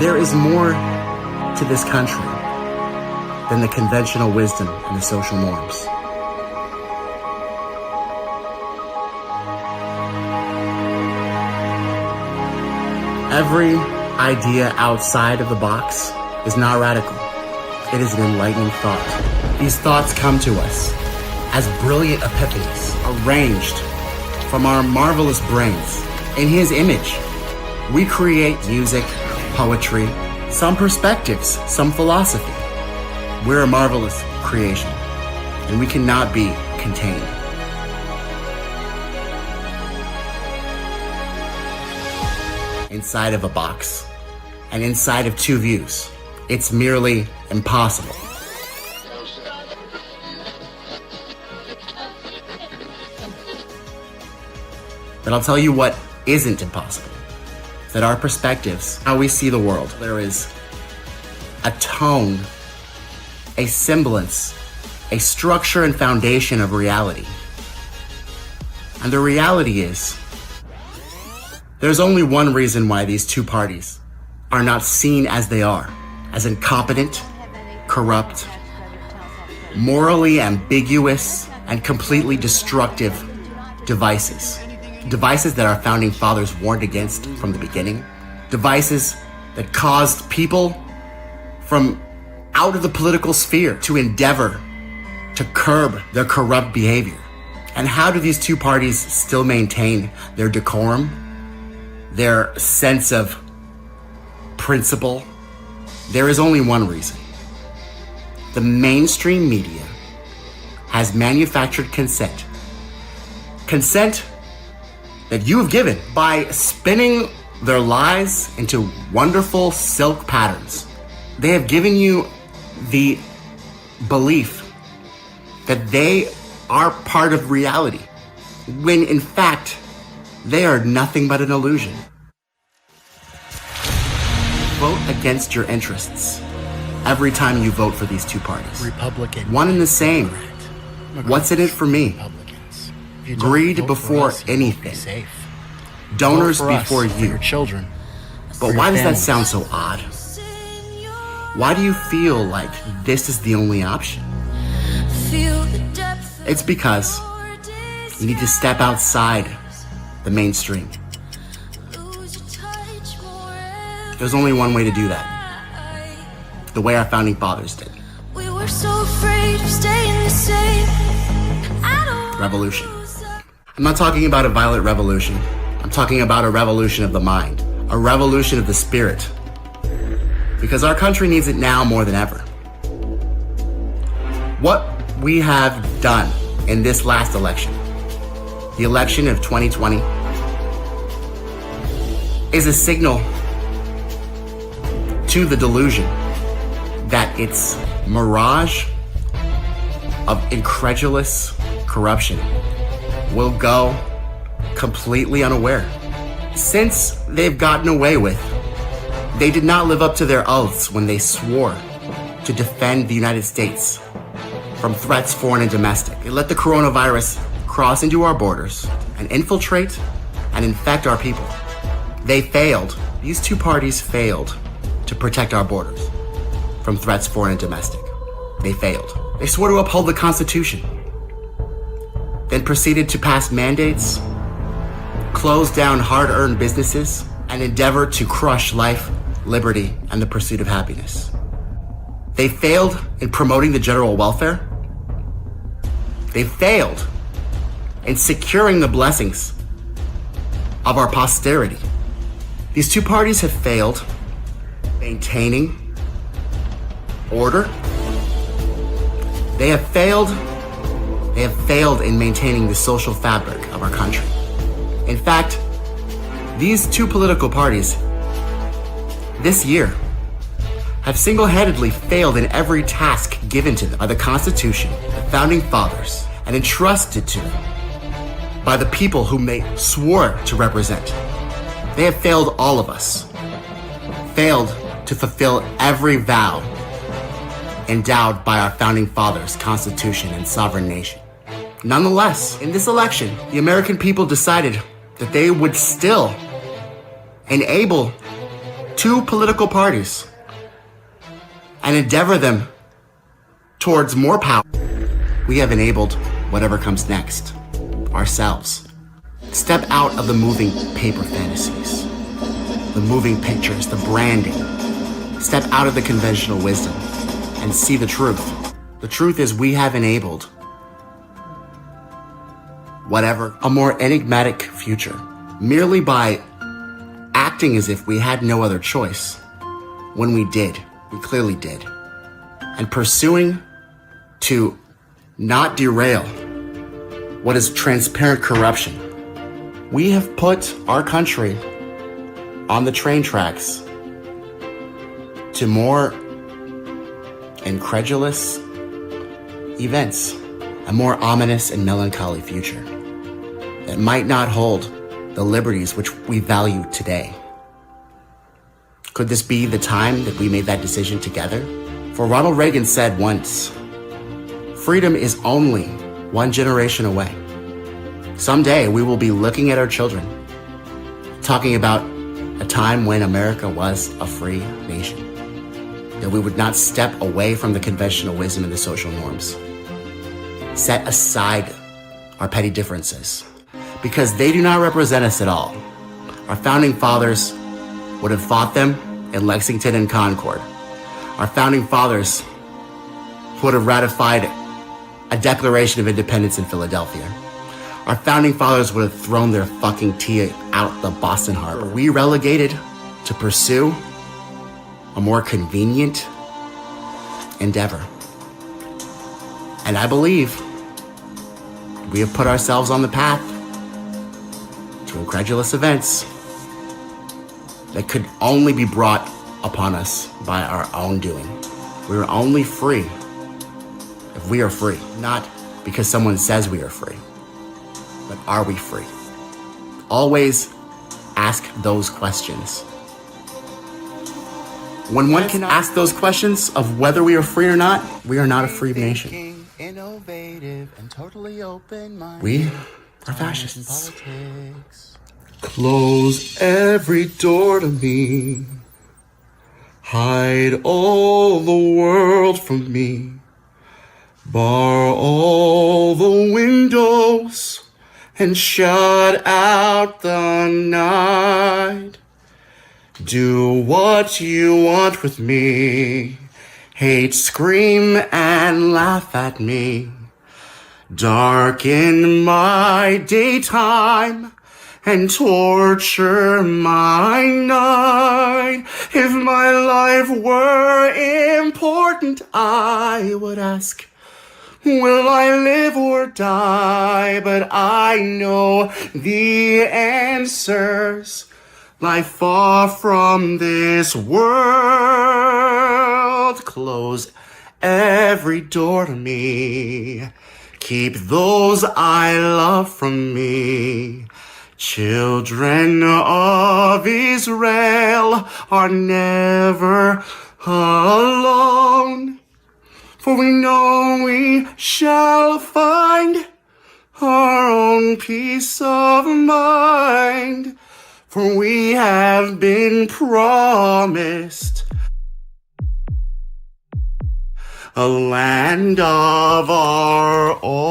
There is more to this country than the conventional wisdom and the social norms. Every idea outside of the box is not radical. It is an enlightening thought. These thoughts come to us as brilliant epiphanies arranged from our marvelous brains. In His image, we create music, poetry, some perspectives, some philosophy. We're a marvelous creation, and we cannot be contained. Inside of a box, and inside of two views. It's merely impossible. But I'll tell you what isn't impossible. That our perspectives, how we see the world, there is a tone, a semblance, a structure and foundation of reality. And the reality is, there's only one reason why these two parties are not seen as they are, as incompetent, corrupt, morally ambiguous, and completely destructive devices. Devices that our founding fathers warned against from the beginning. Devices that caused people from out of the political sphere to endeavor to curb their corrupt behavior. And how do these two parties still maintain their decorum, their sense of principle? There is only one reason. The mainstream media has manufactured consent. Consent that you have given by spinning their lies into wonderful silk patterns. They have given you the belief that they are part of reality, when in fact, they are nothing but an illusion. Vote against your interests every time you vote for these two parties. Republican. One and the same. What's in it for me? Greed before anything. Donors before you. Your children. But why does that sound so odd? Why do you feel like this is the only option? It's because you need to step outside the mainstream. There's only one way to do that. The way our founding fathers did. We were so afraid of staying the same. Revolution. I'm not talking about a violent revolution. I'm talking about a revolution of the mind. A revolution of the spirit. Because our country needs it now more than ever. What we have done in this last election, the election of 2020, is a signal to the delusion that its mirage of incredulous corruption will go completely unaware. Since they've gotten away with, they did not live up to their oaths when they swore to defend the United States from threats foreign and domestic. They let the coronavirus cross into our borders and infiltrate and infect our people. They failed. These two parties failed to protect our borders from threats foreign and domestic. They failed. They swore to uphold the Constitution, then proceeded to pass mandates, close down hard-earned businesses, and endeavor to crush life, liberty, and the pursuit of happiness. They failed in promoting the general welfare. They failed in securing the blessings of our posterity. These two parties have failed maintaining order. They have failed in maintaining the social fabric of our country. In fact, these two political parties this year have single-handedly failed in every task given to them by the Constitution, the Founding Fathers, and entrusted to them by the people whom they swore to represent. They have failed all of us, failed to fulfill every vow endowed by our Founding Fathers, Constitution, and sovereign nation. Nonetheless, in this election, the American people decided that they would still enable two political parties and endeavor them towards more power, we have enabled whatever comes next, ourselves. Step out of the moving paper fantasies, the moving pictures, the branding. Step out of the conventional wisdom and see the truth. The truth is we have enabled whatever, a more enigmatic future, merely by acting as if we had no other choice. When we did, we clearly did. And pursuing to not derail what is transparent corruption, we have put our country on the train tracks to more incredulous events, a more ominous and melancholy future that might not hold the liberties which we value today. Could this be the time that we made that decision together? For Ronald Reagan said once, freedom is only one generation away. Someday we will be looking at our children, talking about a time when America was a free nation, that we would not step away from the conventional wisdom and the social norms, set aside our petty differences, because they do not represent us at all. Our founding fathers would have fought them in Lexington and Concord. Our founding fathers would have ratified a Declaration of Independence in Philadelphia. Our founding fathers would have thrown their fucking tea out the Boston Harbor. We relegated to pursue a more convenient endeavor. And I believe we have put ourselves on the path to incredulous events that could only be brought upon us by our own doing. We are only free if we are free, not because someone says we are free, but are we free? Always ask those questions. When one can ask those questions of whether we are free or not, we are not a free nation. Innovative and totally open-minded. We are fascists. Close every door to me. Hide all the world from me. Bar all the windows and shut out the night. Do what you want with me. Hate, scream, and laugh at me. Darken my daytime and torture my night. If my life were important, I would ask, will I live or die? But I know the answers lie far from this world. Close every door to me. Keep those I love from me. Children of Israel are never alone. For we know we shall find our own peace of mind. For we have been promised a land of our own.